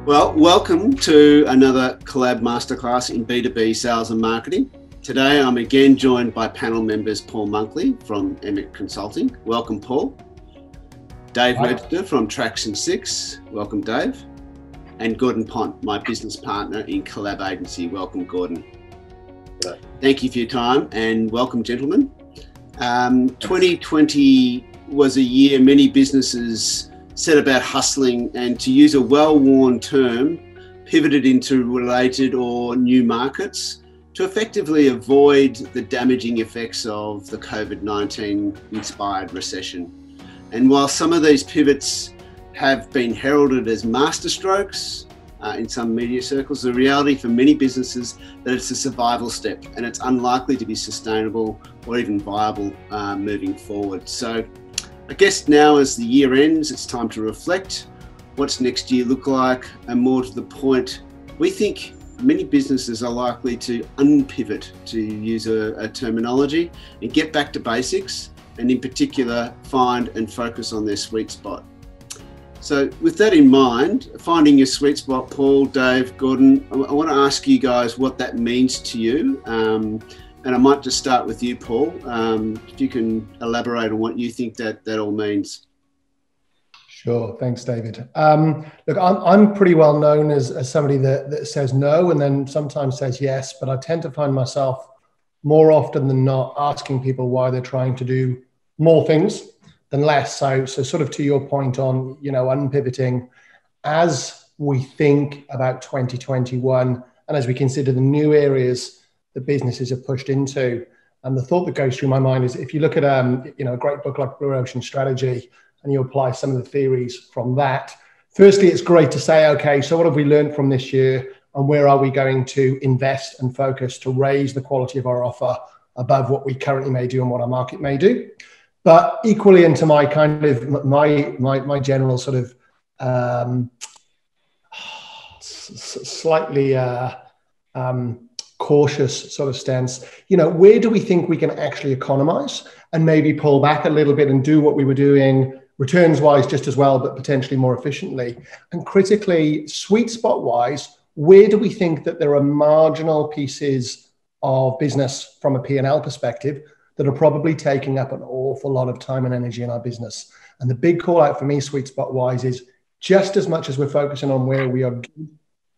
Well, welcome to another Collab Masterclass in B2B sales and marketing. Today, I'm again joined by panel members Paul Monkley from Emmett Consulting. Welcome, Paul. Dave Webster from Traction 6. Welcome, Dave. And Gordon Pont, my business partner in Collab Agency. Welcome, Gordon. Hello. Thank you for your time and welcome, gentlemen. 2020 was a year many businesses set about hustling and, to use a well-worn term, pivoted into related or new markets to effectively avoid the damaging effects of the COVID-19 inspired recession. And while some of these pivots have been heralded as masterstrokes in some media circles, the reality for many businesses that it's a survival step and it's unlikely to be sustainable or even viable moving forward. So I guess now as the year ends, it's time to reflect. What's next year look like? And more to the point, we think many businesses are likely to unpivot, to use a terminology, and get back to basics, and in particular, find and focus on their sweet spot. So with that in mind, finding your sweet spot, Paul, Dave, Gordon, I want to ask you guys what that means to you. And I might just start with you, Paul. If you can elaborate on what you think that all means. Sure, thanks, David. Look, I'm pretty well known as somebody that says no and then sometimes says yes, but I tend to find myself more often than not asking people why they're trying to do more things than less. So sort of to your point on, unpivoting, as we think about 2021 and as we consider the new areas that businesses are pushed into. And the thought that goes through my mind is if you look at a great book like Blue Ocean Strategy and you apply some of the theories from that, firstly, it's great to say, okay, so what have we learned from this year and where are we going to invest and focus to raise the quality of our offer above what we currently may do and what our market may do. But equally into my kind of, my general sort of slightly cautious sort of stance, where do we think we can actually economize and maybe pull back a little bit and do what we were doing returns wise just as well, but potentially more efficiently? And critically, sweet spot wise, where do we think that there are marginal pieces of business from a P&L perspective that are probably taking up an awful lot of time and energy in our business? And the big call out for me, sweet spot wise, is just as much as we're focusing on where we are good,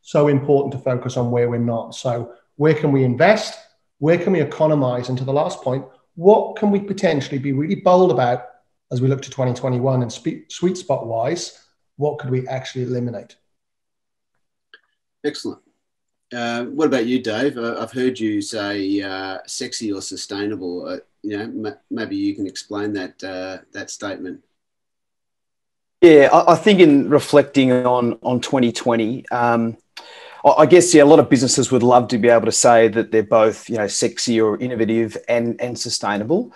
so important to focus on where we're not. So where can we invest? Where can we economize? And to the last point, what can we potentially be really bold about as we look to 2021 and sweet spot wise, what could we actually eliminate? Excellent. What about you, Dave? I've heard you say sexy or sustainable. Maybe you can explain that statement. Yeah, I think in reflecting on 2020, I guess, a lot of businesses would love to be able to say that they're both, sexy or innovative and sustainable.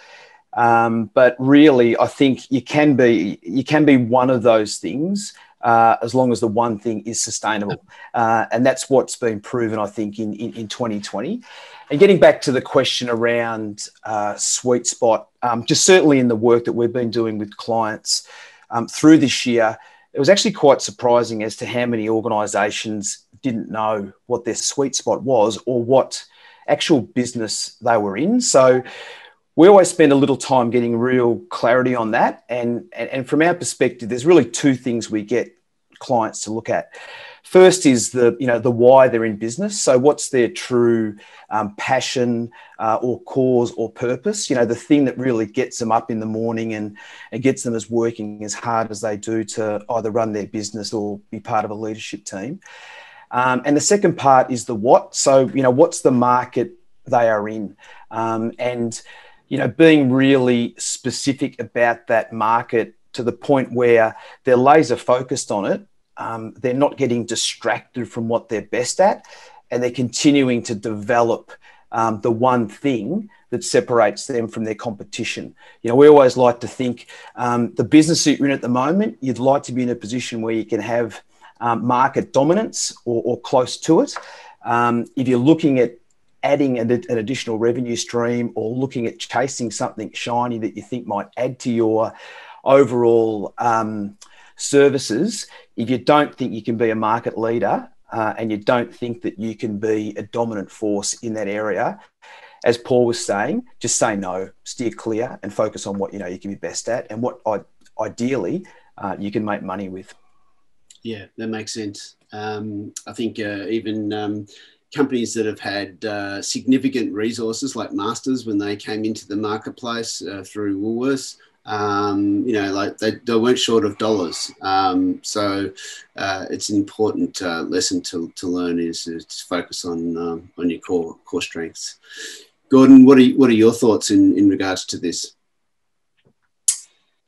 But really, I think you can be one of those things as long as the one thing is sustainable. And that's what's been proven, I think, in 2020. And getting back to the question around sweet spot, just certainly in the work that we've been doing with clients through this year, it was actually quite surprising as to how many organisations didn't know what their sweet spot was or what actual business they were in. So we always spend a little time getting real clarity on that. And from our perspective, there's really two things we get clients to look at. First is the why they're in business. So what's their true passion or cause or purpose? The thing that really gets them up in the morning and gets them as working as hard as they do to either run their business or be part of a leadership team. And the second part is the what. So, what's the market they are in? And being really specific about that market to the point where they're laser focused on it. They're not getting distracted from what they're best at, and they're continuing to develop the one thing that separates them from their competition. We always like to think the business that you're in at the moment, you'd like to be in a position where you can have market dominance or close to it. If you're looking at adding an additional revenue stream or looking at chasing something shiny that you think might add to your overall services, if you don't think you can be a market leader and you don't think that you can be a dominant force in that area, as Paul was saying, just say no, steer clear, and focus on what you know you can be best at and what ideally you can make money with. Yeah, that makes sense. I think even companies that have had significant resources like Masters when they came into the marketplace through Woolworths, you know, like they weren't short of dollars. So it's an important lesson to learn is to focus on your core strengths. Gordon, what are your thoughts in regards to this?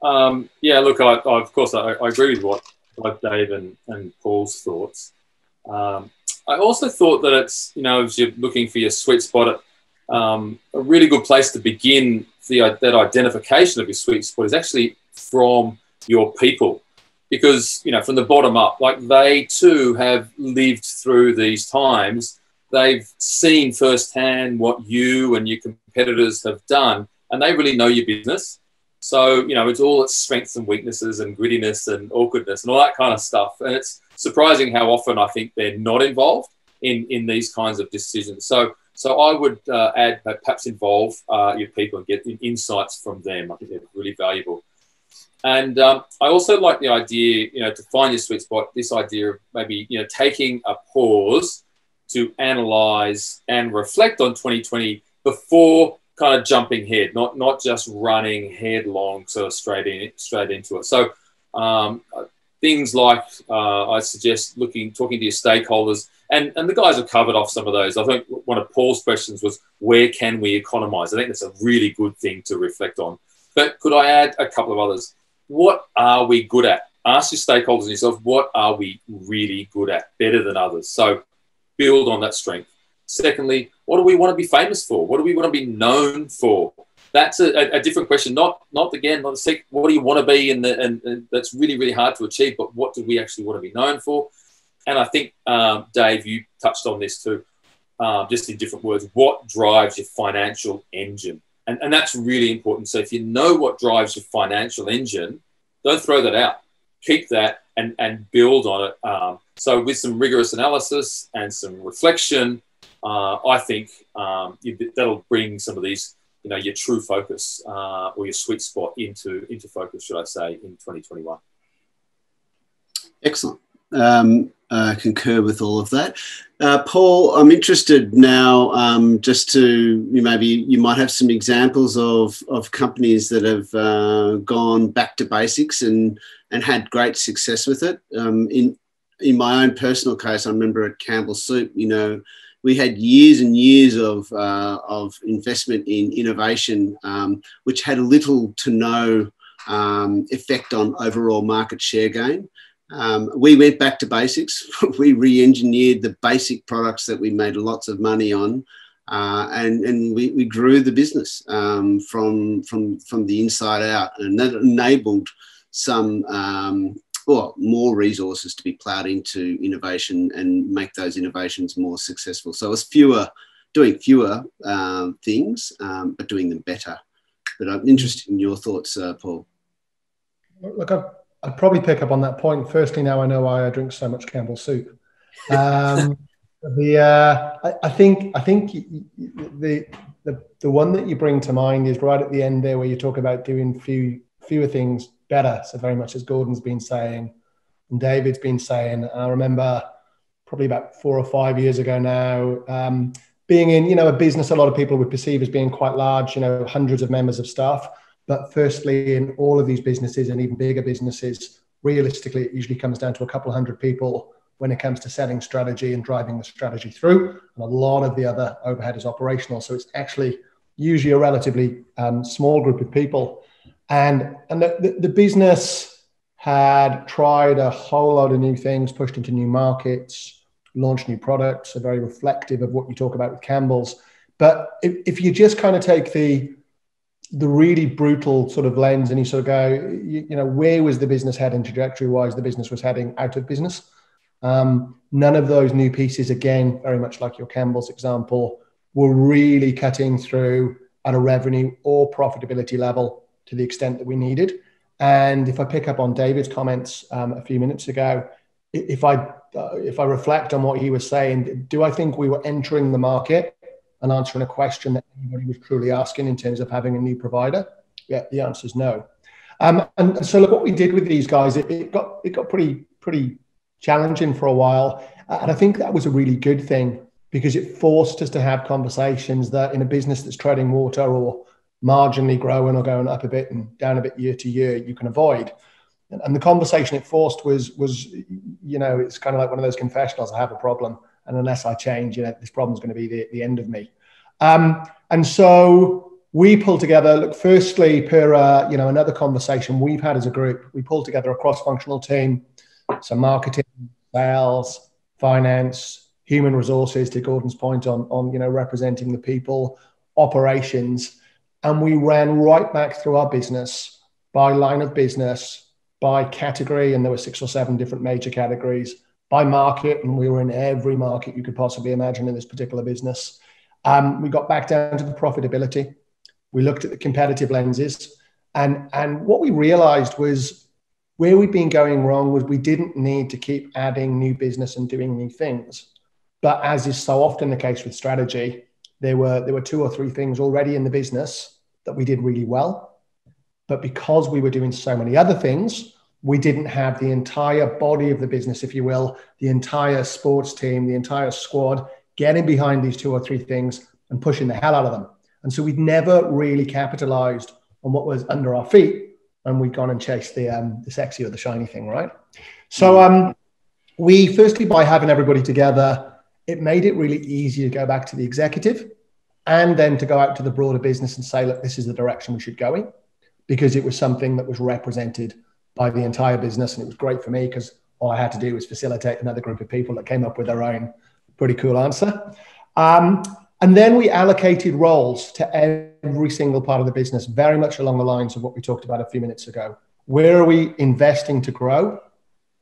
Yeah, look, I of course I agree with what Dave and Paul's thoughts. I also thought that it's, you know, as you're looking for your sweet spot, a really good place to begin that identification of your sweet spot is actually from your people. Because, you know, from the bottom up, like they too have lived through these times. They've seen firsthand what you and your competitors have done, and they really know your business. So, you know, it's all its strengths and weaknesses and grittiness and awkwardness and all that kind of stuff. And it's surprising how often I think they're not involved in these kinds of decisions. So I would add that perhaps involve your people and get insights from them. I think they're really valuable. And I also like the idea, you know, to find your sweet spot, this idea of maybe, you know, taking a pause to analyze and reflect on 2020 before kind of jumping head, not just running headlong sort of straight into it. So things like I suggest talking to your stakeholders, and the guys have covered off some of those. I think one of Paul's questions was, where can we economize? I think that's a really good thing to reflect on. But could I add a couple of others? What are we good at? Ask your stakeholders and yourself, what are we really good at, better than others? So build on that strength. Secondly, what do we want to be famous for? What do we want to be known for? That's a different question. Not what do you want to be, and that's really, really hard to achieve, but what do we actually want to be known for? And I think, Dave, you touched on this too, just in different words. What drives your financial engine? And that's really important. So if you know what drives your financial engine, don't throw that out. Keep that and build on it. So with some rigorous analysis and some reflection, I think that'll bring some of these, you know, your true focus or your sweet spot into focus, should I say, in 2021. Excellent. I concur with all of that. Paul, I'm interested now just to, you might have some examples of companies that have gone back to basics and had great success with it. In my own personal case, I remember at Campbell Soup, you know, we had years and years of investment in innovation, which had little to no effect on overall market share gain. We went back to basics. We re-engineered the basic products that we made lots of money on, and we grew the business from the inside out, and that enabled some more resources to be plowed into innovation and make those innovations more successful. So it's doing fewer things, but doing them better. But I'm interested in your thoughts, Paul. Look, I'd probably pick up on that point. Firstly, now I know why I drink so much Campbell Soup. I think the one that you bring to mind is right at the end there, where you talk about doing fewer things better. So very much as Gordon's been saying and David's been saying. And I remember probably about 4 or 5 years ago now, being in, you know, a business a lot of people would perceive as being quite large, you know, hundreds of members of staff. But firstly, in all of these businesses and even bigger businesses, realistically, it usually comes down to a couple of hundred people when it comes to setting strategy and driving the strategy through. And a lot of the other overhead is operational. So it's actually usually a relatively small group of people. And the business had tried a whole lot of new things, pushed into new markets, launched new products, so very reflective of what you talk about with Campbell's. But if you just kind of take the really brutal sort of lens and you sort of go, you know, where was the business heading trajectory-wise? The business was heading out of business. None of those new pieces, again, very much like your Campbell's example, were really cutting through at a revenue or profitability level to the extent that we needed. And if I pick up on David's comments a few minutes ago, if I reflect on what he was saying, do I think we were entering the market and answering a question that anybody was truly asking in terms of having a new provider? Yeah, the answer is no. And so look, what we did with these guys, it got pretty challenging for a while, and I think that was a really good thing because it forced us to have conversations that in a business that's treading water or marginally growing or going up a bit and down a bit year to year, you can avoid. And the conversation it forced was, you know, it's kind of like one of those confessionals. I have a problem, and unless I change, you know, this problem's going to be the end of me. And so we pulled together, look, firstly, per you know, another conversation we've had as a group, we pulled together a cross-functional team, so marketing, sales, finance, human resources, to Gordon's point on you know, representing the people, operations, and we ran right back through our business by line of business, by category, and there were 6 or 7 different major categories, by market, and we were in every market you could possibly imagine in this particular business. We got back down to the profitability. We looked at the competitive lenses, and what we realized was where we'd been going wrong was we didn't need to keep adding new business and doing new things. But as is so often the case with strategy, there were 2 or 3 things already in the business that we did really well. But because we were doing so many other things, we didn't have the entire body of the business, if you will, the entire sports team, the entire squad getting behind these 2 or 3 things and pushing the hell out of them. And so we'd never really capitalized on what was under our feet, and we'd gone and chased the sexy or the shiny thing, right? So we, firstly, by having everybody together, it made it really easy to go back to the executive and then to go out to the broader business and say, look, this is the direction we should go in, because it was something that was represented by the entire business. And it was great for me because all I had to do was facilitate another group of people that came up with their own pretty cool answer. And then we allocated roles to every single part of the business, very much along the lines of what we talked about a few minutes ago. Where are we investing to grow?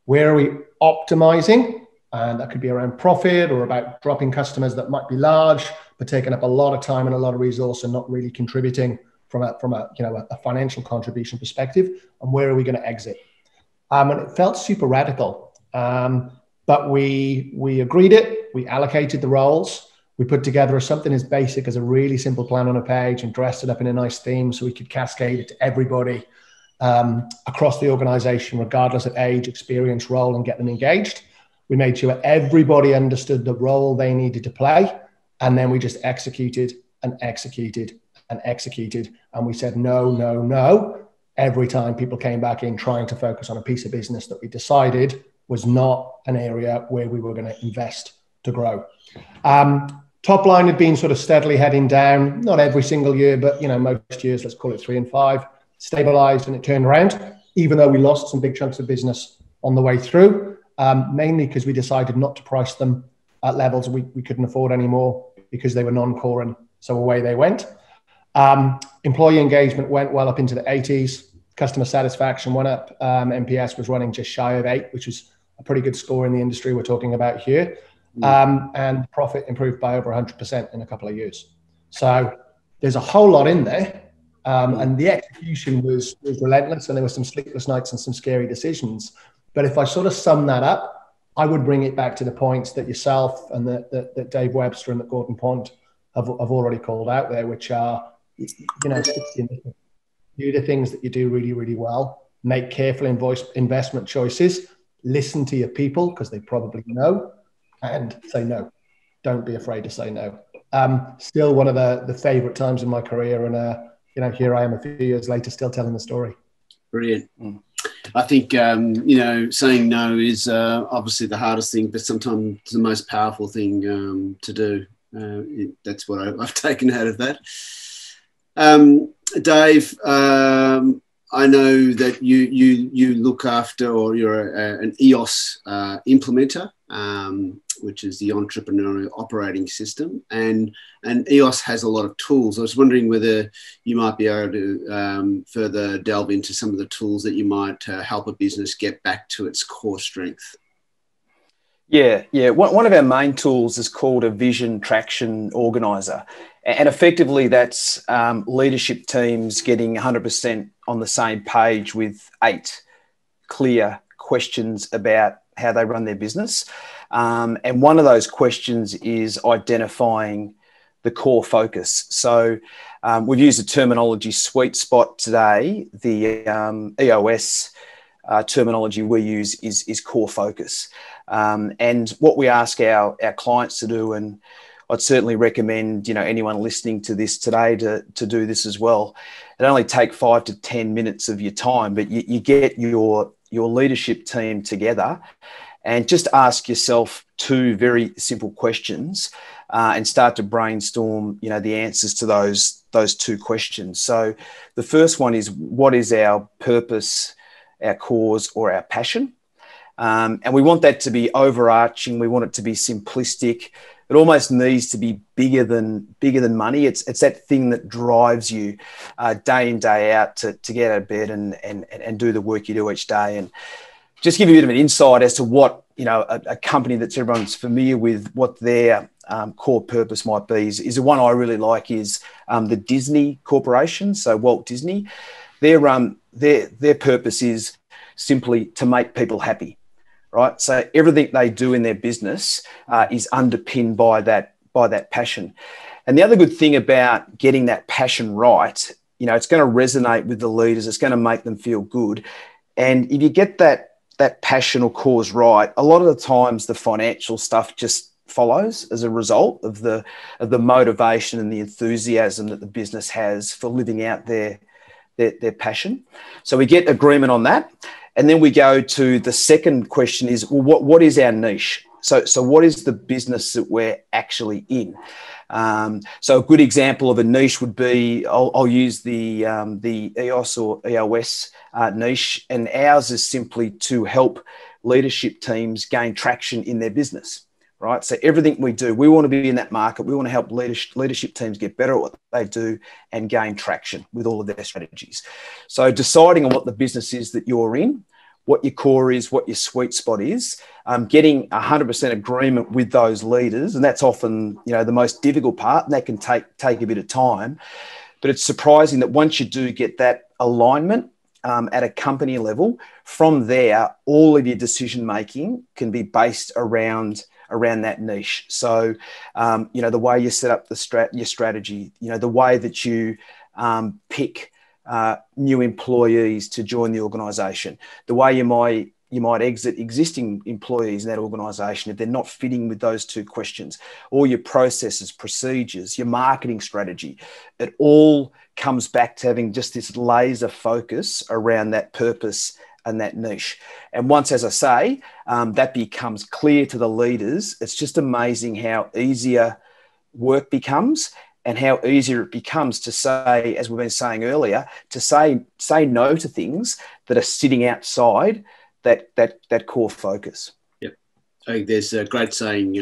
Where are we optimizing? And that could be around profit or about dropping customers that might be large, but taking up a lot of time and a lot of resource and not really contributing from a you know, a financial contribution perspective. And where are we going to exit? And it felt super radical, but we agreed it. We allocated the roles. We put together something as basic as a really simple plan on a page and dressed it up in a nice theme so we could cascade it to everybody across the organization, regardless of age, experience, role, and get them engaged. We made sure everybody understood the role they needed to play. And then we just executed and executed and executed. And we said, no, no, no, every time people came back in trying to focus on a piece of business that we decided was not an area where we were going to invest to grow. Top line had been sort of steadily heading down, not every single year, but you know, most years, let's call it 3 and 5, stabilized, and it turned around, even though we lost some big chunks of business on the way through, mainly because we decided not to price them at levels we couldn't afford anymore because they were non-core, and so away they went. Employee engagement went well up into the 80s. Customer satisfaction went up. NPS was running just shy of 8, which is a pretty good score in the industry we're talking about here. And profit improved by over 100% in a couple of years. So there's a whole lot in there. And the execution was relentless, and there were some sleepless nights and some scary decisions. But if I sort of sum that up, I would bring it back to the points that yourself and that Dave Webster and that Gordon Pont have already called out there, which are, you know, do the things that you do really, really well, make careful investment choices, listen to your people because they probably know, and say no. Don't be afraid to say no. Still one of the favorite times in my career, and you know, here I am a few years later still telling the story. Brilliant. I think, you know, saying no is obviously the hardest thing, but sometimes the most powerful thing to do. That's what I've taken out of that. Dave, I know that you look after, or you're an EOS implementer, which is the Entrepreneurial Operating System, and EOS has a lot of tools. I was wondering whether you might be able to further delve into some of the tools that you might help a business get back to its core strength. Yeah. One of our main tools is called a Vision Traction Organizer. And effectively, that's leadership teams getting 100% on the same page with 8 clear questions about how they run their business. And one of those questions is identifying the core focus. So we've used the terminology sweet spot today. The EOS terminology we use is core focus. And what we ask our clients to do, and I'd certainly recommend anyone listening to this today to do this as well. It only takes 5 to 10 minutes of your time, but you get your leadership team together and just ask yourself 2 very simple questions and start to brainstorm the answers to those 2 questions. So the first one is, what is our purpose, our cause, or our passion? And we want that to be overarching. We want it to be simplistic. It almost needs to be bigger than money. It's that thing that drives you day in, day out to get out of bed and do the work you do each day. And just give you a bit of an insight as to what a company that's everyone's familiar with, what their core purpose might be. Is the one I really like is the Disney Corporation. So Walt Disney, their purpose is simply to make people happy. Right, so everything they do in their business is underpinned by that passion. And the other good thing about getting that passion right, it's going to resonate with the leaders. It's going to make them feel good. And if you get that passion or cause right, a lot of the times the financial stuff just follows as a result of the motivation and the enthusiasm that the business has for living out their passion. So we get agreement on that. And then we go to the second question is, well, what is our niche? So what is the business that we're actually in? So a good example of a niche would be, I'll use the EOS or EOS niche, and ours is simply to help leadership teams gain traction in their business. Right. So everything we do, we want to be in that market. We want to help leadership teams get better at what they do and gain traction with all of their strategies. So deciding on what the business is that you're in, what your core is, what your sweet spot is, getting 100% agreement with those leaders. And that's often, the most difficult part, and that can take a bit of time. But it's surprising that once you do get that alignment at a company level, from there, all of your decision making can be based around that niche. So, the way you set up your strategy, the way that you pick new employees to join the organisation, the way you might exit existing employees in that organisation if they're not fitting with those 2 questions, all your processes, procedures, your marketing strategy, it all comes back to having just this laser focus around that purpose and that niche. And once, as I say, that becomes clear to the leaders, it's just amazing how easier work becomes and how easier it becomes to say, as we've been saying earlier, to say no to things that are sitting outside that core focus. Yep. I think there's a great saying,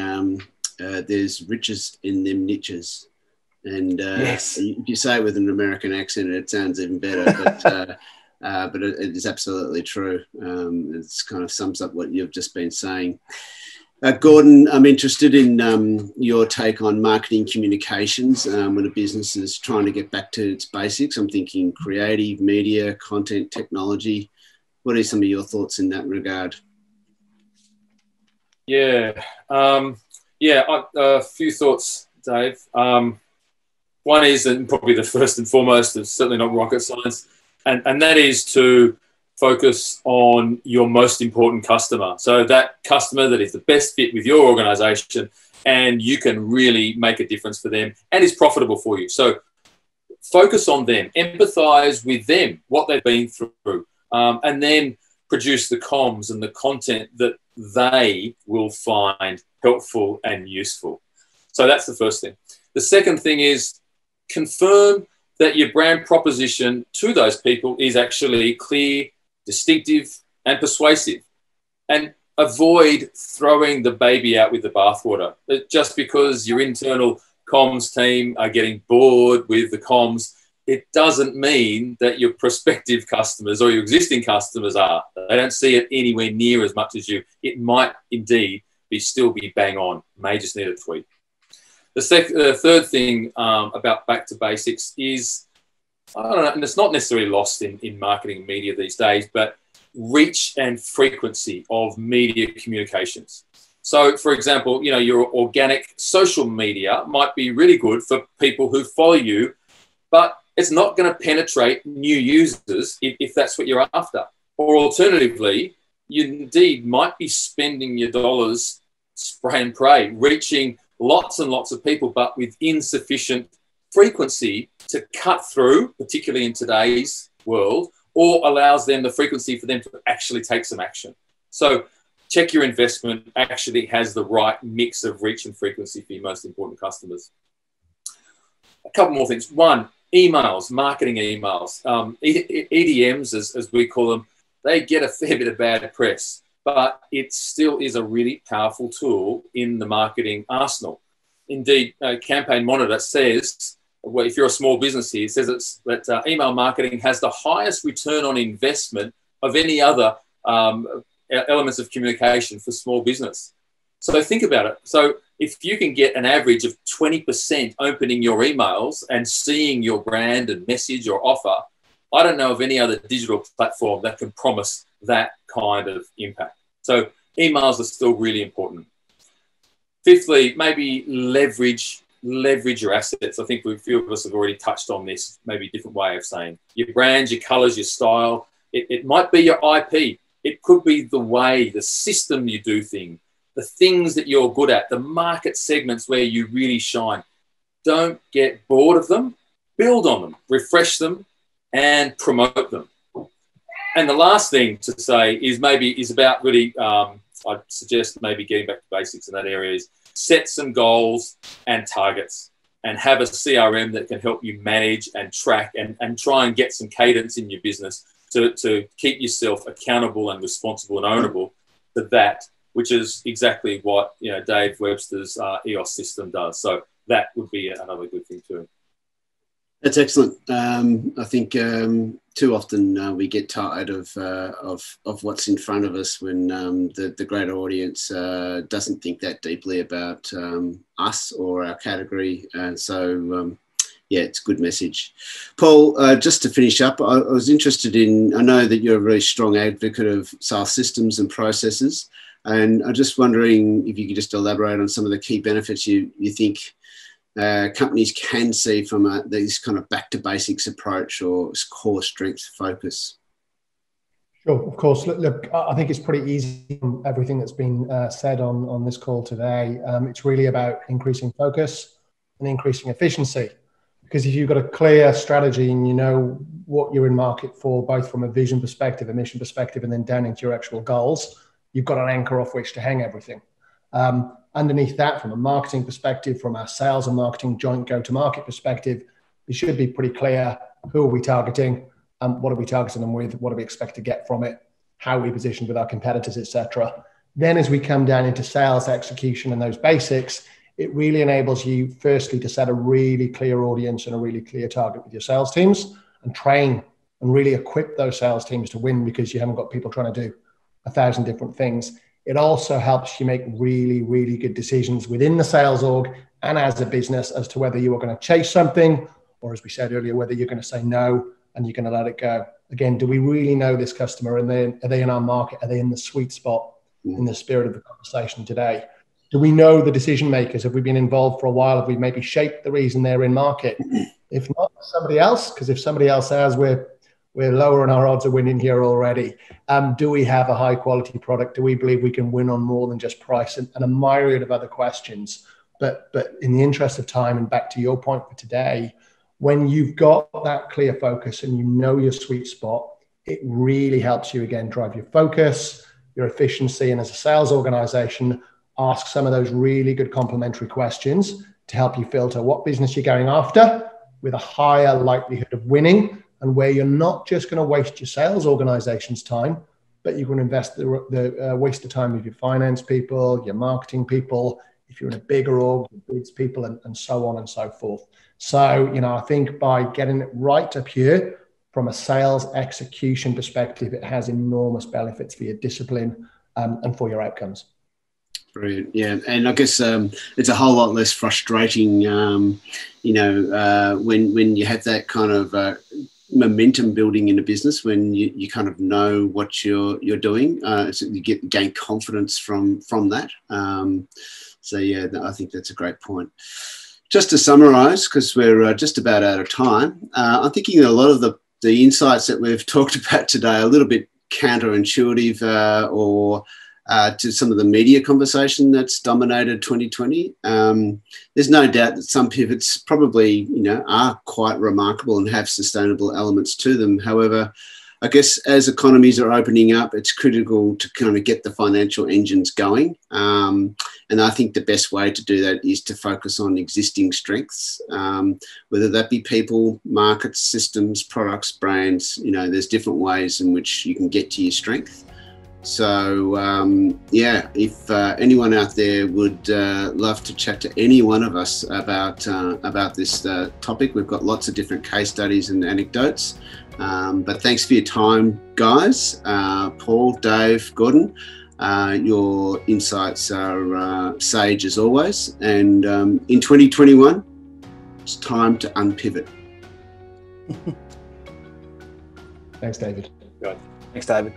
there's riches in them niches. And yes. If you say it with an American accent, it sounds even better. But it is absolutely true. It's kind of sums up what you've just been saying. Gordon, I'm interested in your take on marketing communications when a business is trying to get back to its basics. I'm thinking creative, media, content, technology. What are some of your thoughts in that regard? Yeah, a few thoughts, Dave. One is, and probably the first and foremost, it's certainly not rocket science, and that is to focus on your most important customer. So that customer that is the best fit with your organization and you can really make a difference for them and is profitable for you. So focus on them, empathize with them, what they've been through, and then produce the comms and the content that they will find helpful and useful. So that's the first thing. The second thing is confirm that your brand proposition to those people is actually clear, distinctive, and persuasive. And avoid throwing the baby out with the bathwater. Just because your internal comms team are getting bored with the comms, it doesn't mean that your prospective customers or your existing customers are. They don't see it anywhere near as much as you. It might indeed still be bang on. May just need a tweak. The third thing about back to basics is, I don't know, and it's not necessarily lost in marketing and media these days, but reach and frequency of media communications. So, for example, you know, your organic social media might be really good for people who follow you, but it's not going to penetrate new users if that's what you're after. Or alternatively, you indeed might be spending your dollars spray and pray, reaching lots and lots of people, but with insufficient frequency to cut through, particularly in today's world, or allows them the frequency for them to actually take some action. So check your investment actually has the right mix of reach and frequency for your most important customers. A couple more things. One, emails, marketing emails. EDMs, as we call them, they get a fair bit of bad press, but it still is a really powerful tool in the marketing arsenal. Indeed, Campaign Monitor says, well, if you're a small business here, it says that email marketing has the highest return on investment of any other elements of communication for small business. So think about it. So if you can get an average of 20% opening your emails and seeing your brand and message or offer, I don't know of any other digital platform that can promise that kind of impact. So emails are still really important. Fifthly, maybe leverage your assets. I think a few of us have already touched on this, maybe a different way of saying your brand, your colors, your style. It might be your IP. It could be the way, the system you do things, the things that you're good at, the market segments where you really shine. Don't get bored of them. Build on them, refresh them, and promote them. And the last thing to say is about really, I'd suggest maybe getting back to basics in that area is set some goals and targets and have a CRM that can help you manage and track and try and get some cadence in your business to keep yourself accountable and responsible and ownable to that, which is exactly what, you know, Dave Webster's EOS system does. So that would be another good thing too. That's excellent. I think too often we get tired of what's in front of us when the greater audience doesn't think that deeply about us or our category. And so, yeah, it's a good message. Paul, just to finish up, I was interested in, I know that you're a very strong advocate of sales systems and processes, and I'm just wondering if you could just elaborate on some of the key benefits you think companies can see from this kind of back to basics approach or core strength focus. Sure, of course. Look, I think it's pretty easy from everything that's been said on this call today. It's really about increasing focus and increasing efficiency. Because if you've got a clear strategy and you know what you're in market for, both from a vision perspective, a mission perspective, and then down into your actual goals, you've got an anchor off which to hang everything. Underneath that, from a marketing perspective, from our sales and marketing joint go-to-market perspective, it should be pretty clear who are we targeting, what are we targeting them with, what do we expect to get from it, how are we positioned with our competitors, etc. Then as we come down into sales execution and those basics, it really enables you firstly to set a really clear audience and a really clear target with your sales teams and train and really equip those sales teams to win, because you haven't got people trying to do 1,000 different things. It also helps you make really, really good decisions within the sales org and as a business as to whether you are going to chase something, or as we said earlier, whether you're going to say no and you're going to let it go. Again, do we really know this customer? And are they in our market? Are they in the sweet spot in the spirit of the conversation today? Do we know the decision makers? Have we been involved for a while? Have we maybe shaped the reason they're in market? If not, somebody else, because if somebody else has, we're lower and our odds of winning here already. Do we have a high quality product? Do we believe we can win on more than just price? And a myriad of other questions. But in the interest of time, and back to your point for today, when you've got that clear focus and you know your sweet spot, it really helps you, again, drive your focus, your efficiency, and as a sales organization, ask some of those really good complementary questions to help you filter what business you're going after with a higher likelihood of winning, and where you're not just going to waste your sales organization's time, but you're going to invest the waste of time with your finance people, your marketing people, if you're in a bigger org, bids people, and so on and so forth. So, you know, I think by getting it right up here from a sales execution perspective, it has enormous benefits for your discipline and for your outcomes. Brilliant. Yeah, and I guess it's a whole lot less frustrating, when you have that kind of momentum building in a business, when you kind of know what you're doing. So you gain confidence from that. So yeah, I think that's a great point. Just to summarise, because we're just about out of time, I'm thinking that a lot of the insights that we've talked about today are a little bit counterintuitive or to some of the media conversation that's dominated 2020. There's no doubt that some pivots probably, are quite remarkable and have sustainable elements to them. However, I guess as economies are opening up, it's critical to kind of get the financial engines going. And I think the best way to do that is to focus on existing strengths, whether that be people, markets, systems, products, brands. There's different ways in which you can get to your strength. So, if anyone out there would love to chat to any one of us about this topic, we've got lots of different case studies and anecdotes. But thanks for your time, guys. Paul, Dave, Gordon, your insights are sage as always. And in 2021, it's time to unpivot. Thanks, David. Good. Thanks, David.